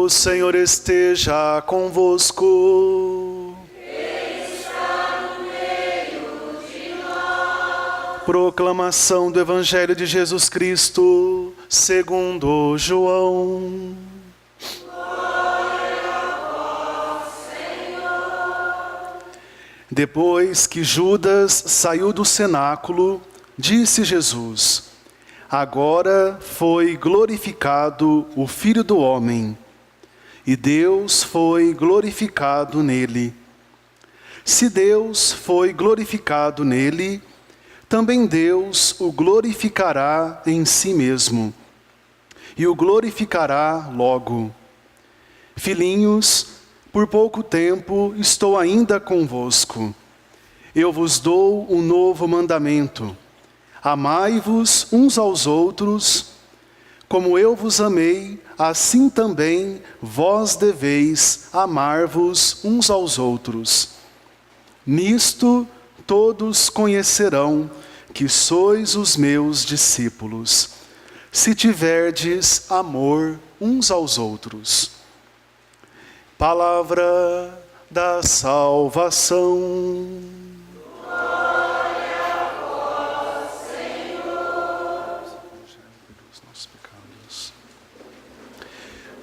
O Senhor esteja convosco. Ele está no meio de nós. Proclamação do Evangelho de Jesus Cristo, segundo João. Glória a vós, Senhor. Depois que Judas saiu do cenáculo, disse Jesus: agora foi glorificado o Filho do Homem, e Deus foi glorificado nele. Se Deus foi glorificado nele, também Deus o glorificará em si mesmo, e o glorificará logo. Filhinhos, por pouco tempo estou ainda convosco. Eu vos dou um novo mandamento: amai-vos uns aos outros. Como eu vos amei, assim também vós deveis amar-vos uns aos outros. Nisto todos conhecerão que sois os meus discípulos, se tiverdes amor uns aos outros. Palavra da salvação.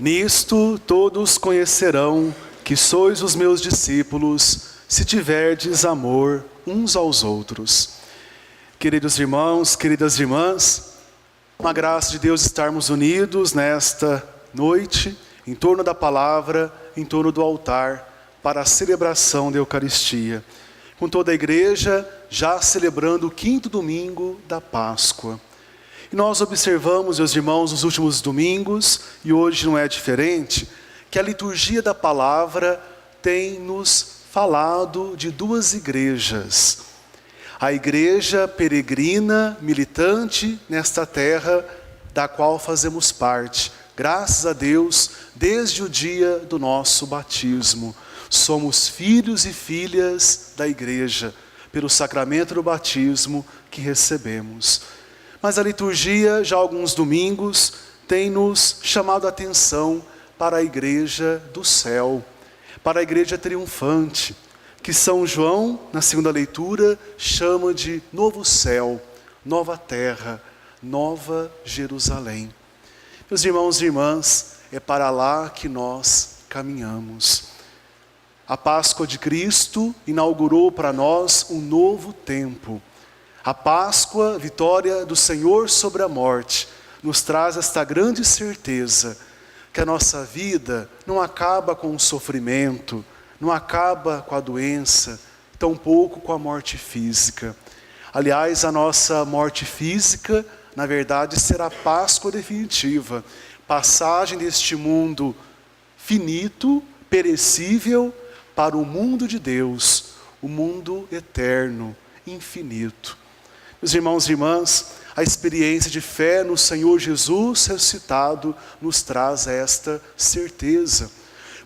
Nisto todos conhecerão que sois os meus discípulos, se tiverdes amor uns aos outros. Queridos irmãos, queridas irmãs, uma graça de Deus estarmos unidos nesta noite, em torno da palavra, em torno do altar, para a celebração da Eucaristia. Com toda a igreja, já celebrando o 5º domingo da Páscoa. E nós observamos, meus irmãos, nos últimos domingos, e hoje não é diferente, que a liturgia da palavra tem nos falado de duas igrejas. A igreja peregrina, militante nesta terra, da qual fazemos parte, graças a Deus, desde o dia do nosso batismo. Somos filhos e filhas da igreja, pelo sacramento do batismo que recebemos. Mas a liturgia, já há alguns domingos, tem nos chamado a atenção para a igreja do céu, para a igreja triunfante, que São João, na segunda leitura, chama de novo céu, nova terra, nova Jerusalém. Meus irmãos e irmãs, é para lá que nós caminhamos. A Páscoa de Cristo inaugurou para nós um novo tempo. A Páscoa, vitória do Senhor sobre a morte, nos traz esta grande certeza que a nossa vida não acaba com o sofrimento, não acaba com a doença, tampouco com a morte física. Aliás, a nossa morte física, na verdade, será a Páscoa definitiva, passagem deste mundo finito, perecível, para o mundo de Deus, o mundo eterno, infinito. Meus irmãos e irmãs, a experiência de fé no Senhor Jesus ressuscitado nos traz esta certeza.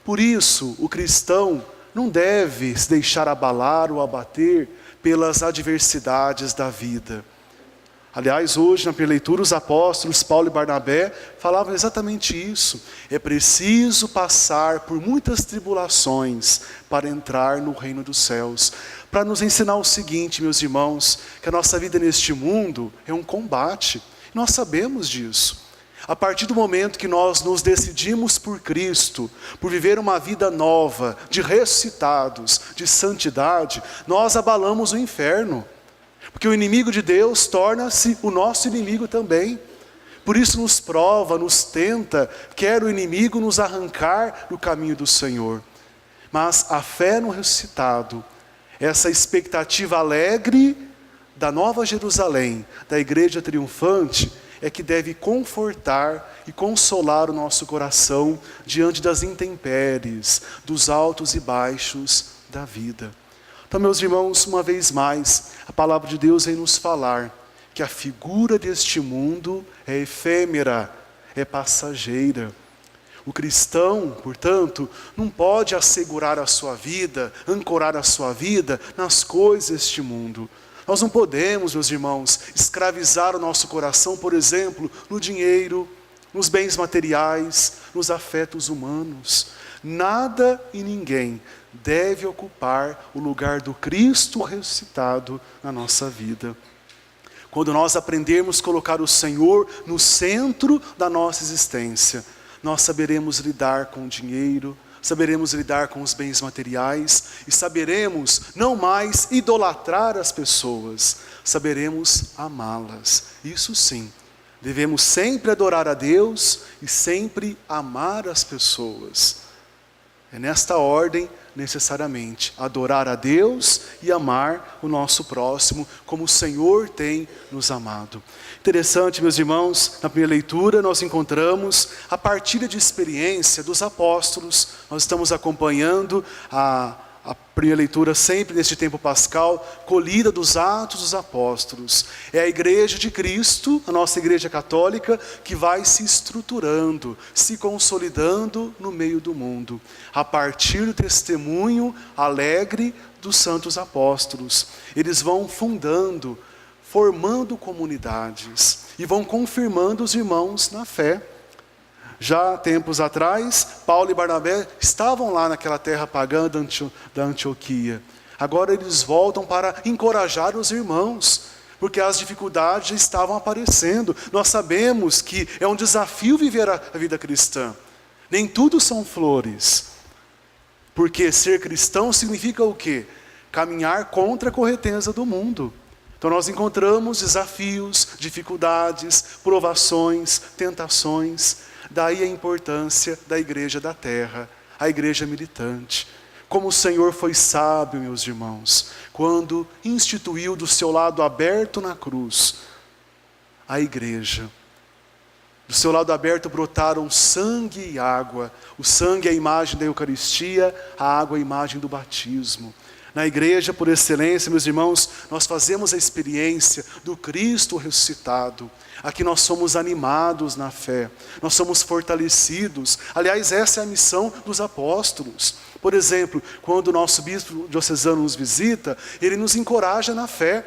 Por isso, o cristão não deve se deixar abalar ou abater pelas adversidades da vida. Aliás, hoje na preleitura, os apóstolos Paulo e Barnabé falavam exatamente isso. É preciso passar por muitas tribulações para entrar no reino dos céus. Para nos ensinar o seguinte, meus irmãos, que a nossa vida neste mundo é um combate. Nós sabemos disso. A partir do momento que nós nos decidimos por Cristo, por viver uma vida nova, de ressuscitados, de santidade, nós abalamos o inferno. Porque o inimigo de Deus torna-se o nosso inimigo também. Por isso nos prova, nos tenta, quer o inimigo nos arrancar do caminho do Senhor. Mas a fé no ressuscitado, essa expectativa alegre da Nova Jerusalém, da igreja triunfante, é que deve confortar e consolar o nosso coração diante das intempéries, dos altos e baixos da vida. Então, meus irmãos, uma vez mais, a palavra de Deus vem nos falar que a figura deste mundo é efêmera, é passageira. O cristão, portanto, não pode assegurar a sua vida, ancorar a sua vida nas coisas deste mundo. Nós não podemos, meus irmãos, escravizar o nosso coração, por exemplo, no dinheiro, nos bens materiais, nos afetos humanos. Nada e ninguém deve ocupar o lugar do Cristo ressuscitado na nossa vida. Quando nós aprendermos a colocar o Senhor no centro da nossa existência, nós saberemos lidar com o dinheiro, saberemos lidar com os bens materiais e saberemos não mais idolatrar as pessoas, saberemos amá-las. Isso sim, devemos sempre adorar a Deus e sempre amar as pessoas. É nesta ordem, necessariamente, adorar a Deus e amar o nosso próximo, como o Senhor tem nos amado. Interessante, meus irmãos, na primeira leitura nós encontramos a partilha de experiência dos apóstolos. Nós estamos acompanhando a primeira leitura sempre neste tempo pascal, colhida dos Atos dos Apóstolos. É a igreja de Cristo, a nossa igreja católica, que vai se estruturando, se consolidando no meio do mundo, a partir do testemunho alegre dos santos apóstolos. Eles vão fundando, formando comunidades e vão confirmando os irmãos na fé. Já tempos atrás, Paulo e Barnabé estavam lá naquela terra pagã da Antioquia. Agora eles voltam para encorajar os irmãos, porque as dificuldades já estavam aparecendo. Nós sabemos que é um desafio viver a vida cristã. Nem tudo são flores. Porque ser cristão significa o quê? Caminhar contra a correnteza do mundo. Então nós encontramos desafios, dificuldades, provações, tentações. Daí a importância da igreja da terra, a igreja militante. Como o Senhor foi sábio, meus irmãos, quando instituiu do seu lado aberto na cruz a igreja. Do seu lado aberto brotaram sangue e água. O sangue é a imagem da Eucaristia, a água é a imagem do batismo. Na igreja, por excelência, meus irmãos, nós fazemos a experiência do Cristo ressuscitado. Aqui nós somos animados na fé, nós somos fortalecidos. Aliás, essa é a missão dos apóstolos. Por exemplo, quando o nosso bispo diocesano nos visita, ele nos encoraja na fé.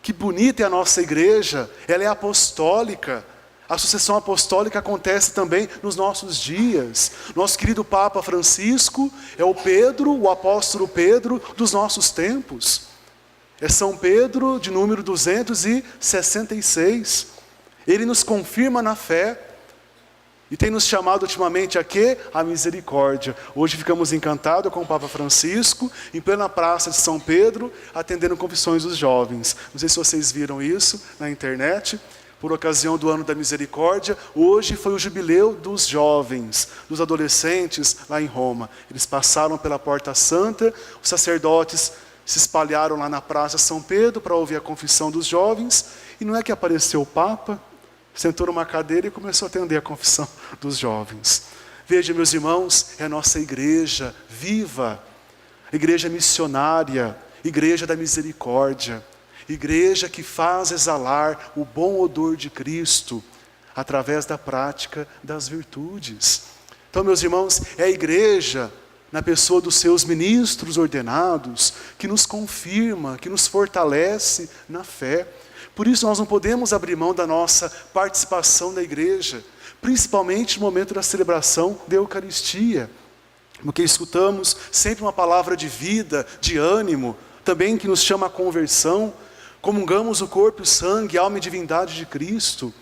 Que bonita é a nossa igreja, ela é apostólica. A sucessão apostólica acontece também nos nossos dias. Nosso querido Papa Francisco é o Pedro, o apóstolo Pedro dos nossos tempos. É São Pedro de número 266. Ele nos confirma na fé e tem nos chamado ultimamente a quê? A misericórdia. Hoje ficamos encantados com o Papa Francisco, em plena praça de São Pedro, atendendo confissões dos jovens. Não sei se vocês viram isso na internet. Por ocasião do ano da misericórdia, hoje foi o jubileu dos jovens, dos adolescentes lá em Roma. Eles passaram pela Porta Santa, os sacerdotes se espalharam lá na Praça São Pedro para ouvir a confissão dos jovens, e não é que apareceu o Papa, sentou numa cadeira e começou a atender a confissão dos jovens. Veja, meus irmãos, é a nossa igreja viva, igreja missionária, igreja da misericórdia, igreja que faz exalar o bom odor de Cristo através da prática das virtudes. Então, meus irmãos, é a igreja, na pessoa dos seus ministros ordenados, que nos confirma, que nos fortalece na fé. Por isso nós não podemos abrir mão da nossa participação na igreja, principalmente no momento da celebração da Eucaristia, porque escutamos sempre uma palavra de vida, de ânimo, também que nos chama à conversão. Comungamos o corpo, o sangue, a alma e divindade de Cristo.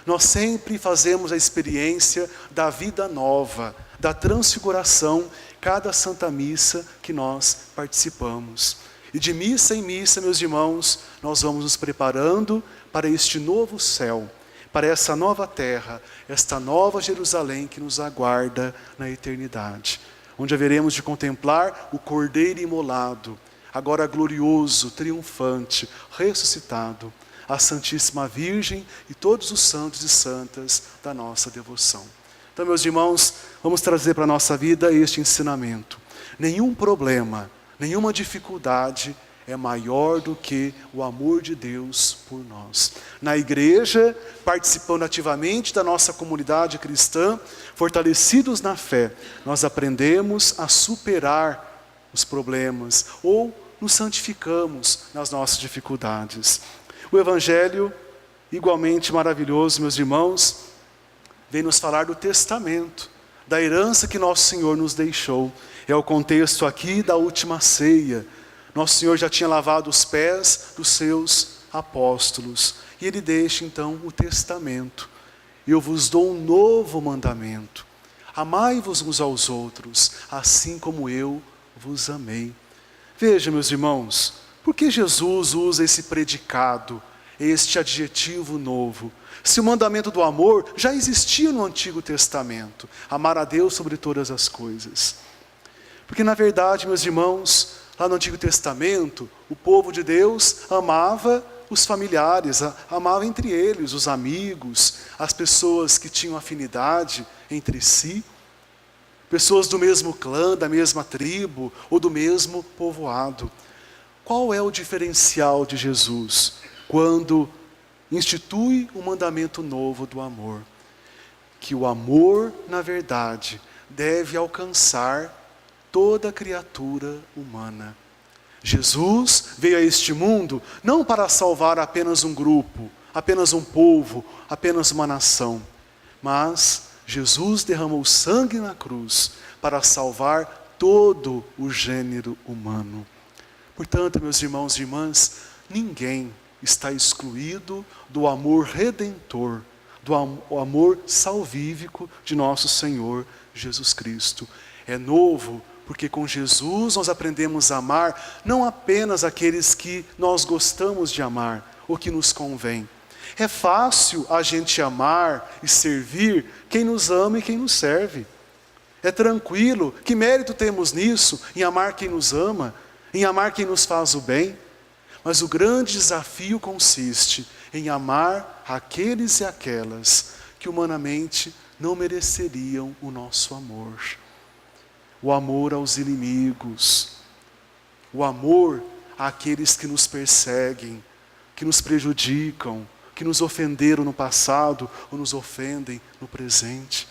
Nós sempre fazemos a experiência da vida nova, da transfiguração, cada Santa Missa que nós participamos. E de missa em missa, meus irmãos, nós vamos nos preparando para este novo céu, para essa nova terra, esta nova Jerusalém que nos aguarda na eternidade, onde haveremos de contemplar o Cordeiro imolado, agora glorioso, triunfante, ressuscitado, a Santíssima Virgem e todos os santos e santas da nossa devoção. Então, meus irmãos, vamos trazer para a nossa vida este ensinamento. Nenhum problema, nenhuma dificuldade é maior do que o amor de Deus por nós. Na igreja, participando ativamente da nossa comunidade cristã, fortalecidos na fé, nós aprendemos a superar os problemas ou nos santificamos nas nossas dificuldades. O Evangelho, igualmente maravilhoso, meus irmãos, vem nos falar do testamento, da herança que nosso Senhor nos deixou. É o contexto aqui da última ceia. Nosso Senhor já tinha lavado os pés dos seus apóstolos. E Ele deixa então o testamento. Eu vos dou um novo mandamento. Amai-vos uns aos outros, assim como eu vos amei. Veja, meus irmãos, por que Jesus usa esse predicado, este adjetivo novo? Se o mandamento do amor já existia no Antigo Testamento, amar a Deus sobre todas as coisas. Porque na verdade, meus irmãos, lá no Antigo Testamento, o povo de Deus amava os familiares, amava entre eles os amigos, as pessoas que tinham afinidade entre si, pessoas do mesmo clã, da mesma tribo ou do mesmo povoado. Qual é o diferencial de Jesus quando institui um mandamento novo do amor? Que o amor, na verdade, deve alcançar toda criatura humana. Jesus veio a este mundo não para salvar apenas um grupo, apenas um povo, apenas uma nação, mas Jesus derramou sangue na cruz para salvar todo o gênero humano. Portanto, meus irmãos e irmãs, ninguém está excluído do amor redentor, do amor salvífico de nosso Senhor Jesus Cristo. É novo, porque com Jesus nós aprendemos a amar não apenas aqueles que nós gostamos de amar, ou que nos convém. É fácil a gente amar e servir quem nos ama e quem nos serve. É tranquilo, que mérito temos nisso, em amar quem nos ama, em amar quem nos faz o bem? Mas o grande desafio consiste em amar aqueles e aquelas que humanamente não mereceriam o nosso amor. O amor aos inimigos, o amor àqueles que nos perseguem, que nos prejudicam, que nos ofenderam no passado ou nos ofendem no presente.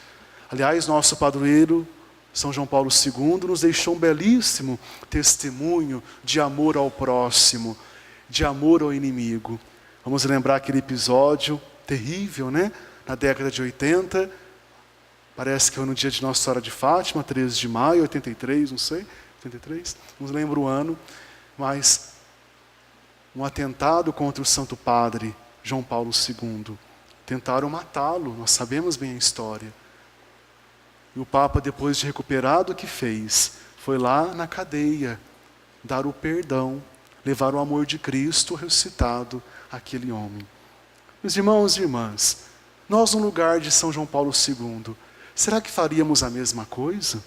Aliás, nosso padroeiro, São João Paulo II, nos deixou um belíssimo testemunho de amor ao próximo, de amor ao inimigo. Vamos lembrar aquele episódio terrível, né? Na década de 80, parece que foi no dia de Nossa Senhora de Fátima, 13 de maio, 83, não sei, 83, não lembro o ano, mas um atentado contra o Santo Padre João Paulo II. Tentaram matá-lo, nós sabemos bem a história. E o Papa, depois de recuperado, o que fez? Foi lá na cadeia, dar o perdão, levar o amor de Cristo ressuscitado àquele homem. Meus irmãos e irmãs, nós no lugar de São João Paulo II, será que faríamos a mesma coisa?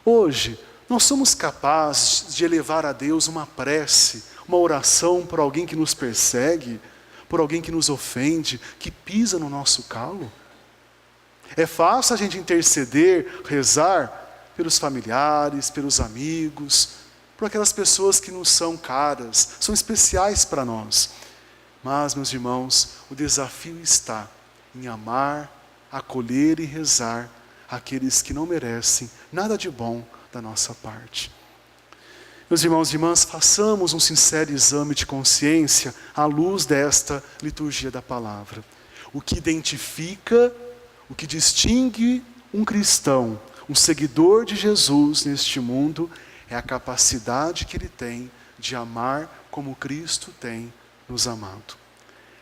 Hoje, nós somos capazes de elevar a Deus uma prece, uma oração por alguém que nos persegue, por alguém que nos ofende, que pisa no nosso calo? É fácil a gente interceder, rezar pelos familiares, pelos amigos, por aquelas pessoas que nos são caras, são especiais para nós. Mas, meus irmãos, o desafio está em amar, acolher e rezar aqueles que não merecem nada de bom da nossa parte. Meus irmãos e irmãs, façamos um sincero exame de consciência à luz desta liturgia da palavra. O que identifica, o que distingue um cristão, um seguidor de Jesus neste mundo, é a capacidade que ele tem de amar como Cristo tem nos amado.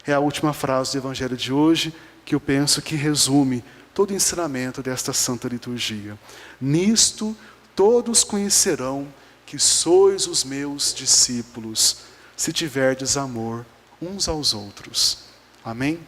É a última frase do Evangelho de hoje, que eu penso que resume todo o ensinamento desta Santa Liturgia. Nisto todos conhecerão que sois os meus discípulos, se tiverdes amor uns aos outros. Amém?